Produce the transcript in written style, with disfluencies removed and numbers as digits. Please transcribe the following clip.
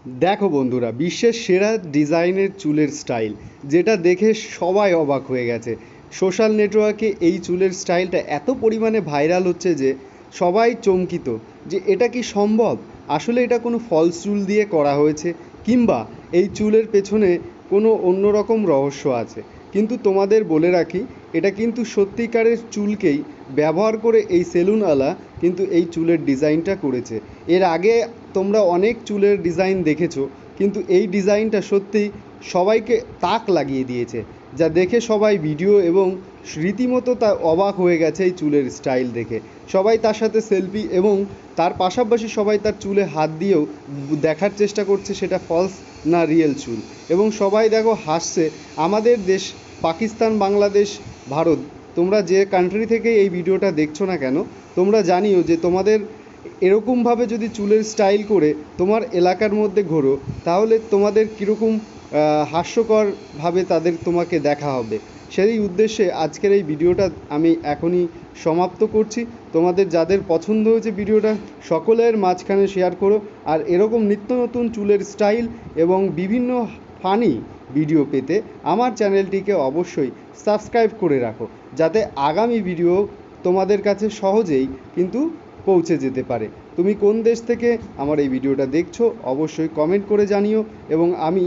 দেখো বন্ধুরা, বিশ্বের সেরা ডিজাইনের চুলের স্টাইল, যেটা দেখে সবাই অবাক হয়ে গেছে। সোশ্যাল নেটওয়ার্কে এই চুলের স্টাইলটা এত পরিমাণে ভাইরাল হচ্ছে যে সবাই চমকিত যে এটা কি সম্ভব। আসলে এটা কোনো ফলস চুল দিয়ে করা হয়েছে, কিংবা এই চুলের পেছনে কোনো অন্যরকম রহস্য আছে। কিন্তু তোমাদের বলে রাখি, এটা কিন্তু সত্যিকারের চুলকেই ব্যবহার করে এই সেলুনওয়ালা কিন্তু এই চুলের ডিজাইনটা করেছে। এর আগে তোমরা অনেক চুলের ডিজাইন দেখেছো, কিন্তু এই ডিজাইনটা সত্যিই সবাইকে তাক লাগিয়ে দিয়েছে, যা দেখে সবাই ভিডিও এবং রীতিমতো তা অবাক হয়ে গেছে এই চুলের স্টাইল দেখে। সবাই তার সাথে সেলফি এবং তার পাশাপাশি সবাই তার চুলে হাত দিয়েও দেখার চেষ্টা করছে সেটা ফলস না রিয়েল চুল। এবং সবাই দেখো হাসছে। আমাদের দেশ পাকিস্তান, বাংলাদেশ, ভারত, তোমরা যে কান্ট্রি থেকে এই ভিডিওটা দেখছো না কেন, তোমরা জানিও যে তোমাদের এরকমভাবে যদি চুলের স্টাইল করে তোমার এলাকার মধ্যে ঘোরো, তাহলে তোমাদের কীরকম হাস্যকরভাবে তোমাকে দেখা হবে। সেই উদ্দেশ্যে আজকের এই ভিডিওটা আমি এখনই সমাপ্ত করছি। তোমাদের যাদের পছন্দ হয়েছে ভিডিওটা, সকলের মাঝখানে শেয়ার করো। আর এরকম নিত্য নতুন চুলের স্টাইল এবং বিভিন্ন ফানি ভিডিও পেতে আমার চ্যানেলটিকে অবশ্যই সাবস্ক্রাইব করে রাখো, যাতে আগামী ভিডিও তোমাদের কাছে সহজেই কিন্তু পৌঁছে যেতে পারে। তুমি কোন দেশ থেকে আমার এই ভিডিওটা দেখছো অবশ্যই কমেন্ট করে জানিও, এবং আমি